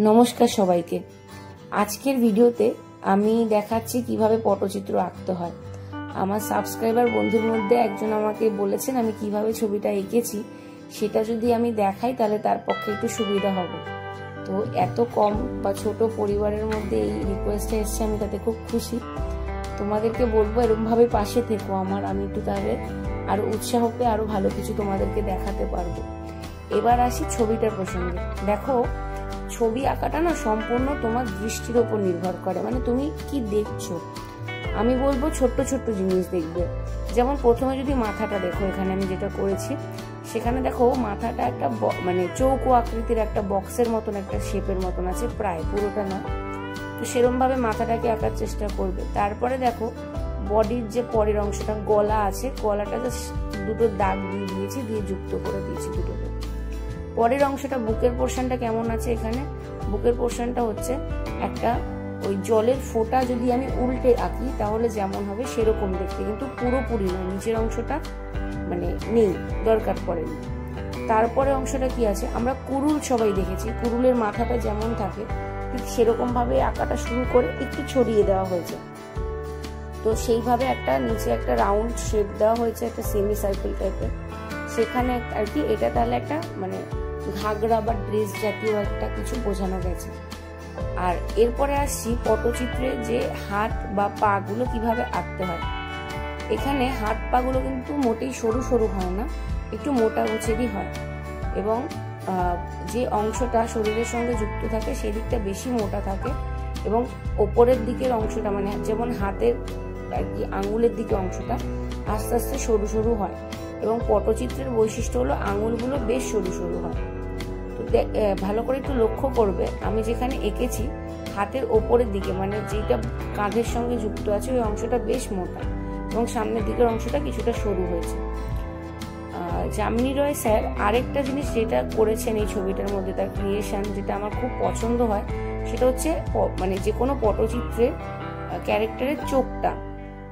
নমস্কার সবাইকে। আজকের ভিডিওতে আমি দেখাচ্ছি কিভাবে পটচিত্র আঁকতে হয়। আমার সাবস্ক্রাইবার বন্ধুর মধ্যে একজন আমাকে বলেছেন আমি কিভাবে ছবিটা এঁকেছি সেটা যদি আমি দেখাই তাহলে তার পক্ষে একটু সুবিধা হবে। তো এত কম বা ছোট পরিবারের মধ্যে এই রিকোয়েস্টটা এসছে, আমি তাতে খুব খুশি। তোমাদেরকে বলবো এরকমভাবে পাশে থেকো আমার, আমি একটু তাহলে আরো উৎসাহ পেয়ে আরো ভালো কিছু তোমাদেরকে দেখাতে পারবো। এবার আসি ছবিটার প্রসঙ্গে। দেখো, ছবি আঁকাটা না সম্পূর্ণ তোমার দৃষ্টির উপর নির্ভর করে, মানে তুমি কি দেখছো। আমি বলবো ছোট্ট ছোট্ট জিনিস দেখবে। যেমন প্রথমে যদি মাথাটা দেখো, এখানে আমি যেটা করেছি সেখানে দেখো মাথাটা একটা মানে চৌকো আকৃতির একটা বক্সের মতন একটা শেপের মতন আছে, প্রায় পুরোটা না। তো সেরকম ভাবে মাথাটাকে আঁকার চেষ্টা করবে। তারপরে দেখো বডির যে পরের অংশটা গলা আছে, গলাটা দুটো দাগ দিয়ে দিয়েছি, দিয়ে যুক্ত করে দিয়েছি দুটোকে। পরের অংশটা বুকের পোর্শনটা কেমন আছে, এখানে বুকের পোর্শনটা হচ্ছে একটা ওই জলের ফোঁটা যদি আমি উল্টে আঁকি তাহলে যেমন হবে সেরকম দেখতে, কিন্তু পুরোপুরি না, নিচের অংশটা মানে নেই, দরকার পড়েনি। তারপরে অংশটা কি আছে, আমরা কুরুল সবাই দেখেছি, কুরুলের মাথাটা যেমন থাকে ঠিক সেরকম ভাবে আঁকাটা শুরু করে একটু ছড়িয়ে দেওয়া হয়েছে। তো সেইভাবে একটা নিচে একটা রাউন্ড শেপ দেওয়া হয়েছে, একটা সেমি সার্কেল টাইপের। সেখানে আর কি এটা তাহলে একটা মানে ঘাগরা বা ড্রেস জাতীয় একটা কিছু বোঝানো গেছে। আর এরপরে আসছি পটচিত্রে যে হাত বা পা গুলো কিভাবে আঁকতে হয়। এখানে হাত পা গুলো কিন্তু মোটেই সরু সরু হয় না, একটু মোটা গোছেরই হয়, এবং যে অংশটা শরীরের সঙ্গে যুক্ত থাকে সেই দিকটা বেশি মোটা থাকে, এবং ওপরের দিকের অংশটা মানে যেমন হাতের আর কি আঙুলের দিকে অংশটা আস্তে আস্তে সরু সরু হয়, এবং পটচিত্রের বৈশিষ্ট্য হলো আঙুলগুলো বেশ সরু সরু হয়। তো ভালো করে একটু লক্ষ্য করবে, আমি যেখানে এঁকেছি হাতের ওপরের দিকে মানে যেটা কাঁধের সঙ্গে যুক্ত আছে ওই অংশটা বেশ মোটা, এবং সামনের দিকের অংশটা কিছুটা সরু হয়েছে। যামিনী রয় স্যার আরেকটা জিনিস যেটা করেছেন এই ছবিটার মধ্যে, তার ক্রিয়েশন যেটা আমার খুব পছন্দ হয়, সেটা হচ্ছে মানে যে কোনো পটচিত্রের ক্যারেক্টারের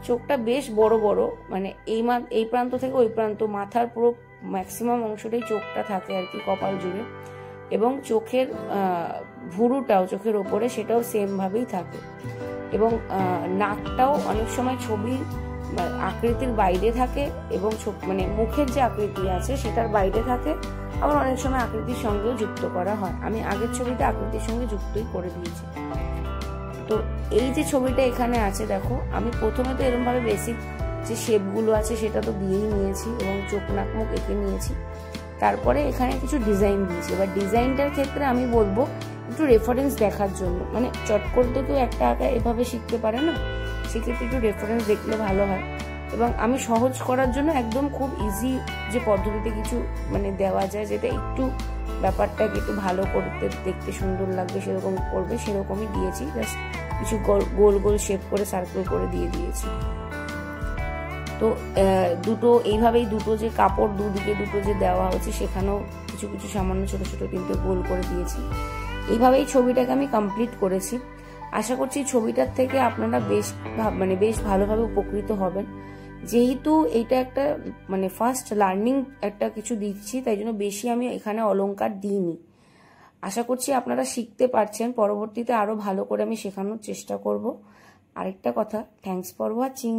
চোখটা বেশ বড় বড়, মানে এই প্রান্ত থেকে ওই প্রান্ত মাথার পুরো ম্যাক্সিমাম অংশটাই চোখটা থাকে আর কি, কপাল জুড়ে, এবং চোখের ভুরুটাও চোখের ওপরে সেটাও সেম ভাবেই থাকে, এবং নাকটাও অনেক সময় ছবির আকৃতির বাইরে থাকে, এবং মানে মুখের যে আকৃতি আছে সেটার বাইরে থাকে, আবার অনেক সময় আকৃতির সঙ্গেও যুক্ত করা হয়। আমি আগের ছবিতে আকৃতির সঙ্গে যুক্তই করে দিয়েছি। তো এই যে ছবিটা এখানে আছে দেখো, আমি প্রথমে তো এরকম ভাবে বেসিক যে শেপগুলো আছে সেটা তো দিয়েই নিয়েছি, এবং চোখ নাক মুখ এঁকে নিয়েছি। তারপরে এখানে কিছু ডিজাইন দিয়েছি। এবার ডিজাইনটার ক্ষেত্রে আমি বলবো একটু রেফারেন্স দেখার জন্য, মানে চট করতে কেউ একটা আঁকা এভাবে শিখতে পারে না, সেক্ষেত্রে একটু রেফারেন্স দেখলে ভালো হয়। এবং আমি সহজ করার জন্য একদম খুব ইজি যে পদ্ধতিতে কিছু মানে দেওয়া যায়, যেটা একটু ব্যাপারটাকে একটু ভালো করতে দেখতে সুন্দর লাগবে সেরকম করবে, সেরকমই দিয়েছি। জাস্ট কিছু গোল গোল শেপ করে সার্কেল করে দিয়ে দিয়েছি। তো দুটো এইভাবেই দুটো যে কাপড় দুদিকে দুটো যে দেওয়া হচ্ছে সেখানেও কিছু কিছু সামান্য ছোট ছোট তিনটে গোল করে দিয়েছি। এইভাবেই ছবিটাকে আমি কমপ্লিট করেছি। আশা করছি ছবিটার থেকে আপনারা বেশ ভালোভাবে উপকৃত হবেন। যেহেতু এটা একটা মানে ফার্স্ট লার্নিং একটা কিছু দিচ্ছি, তাই জন্য বেশি আমি এখানে অলংকার দিইনি। আশা করছি আপনারা শিখতে পারছেন, পরবর্তীতে আরো ভালো করে আমি শেখানোর চেষ্টা করব। আরেকটা কথা, থ্যাঙ্কস ফর ওয়াচিং।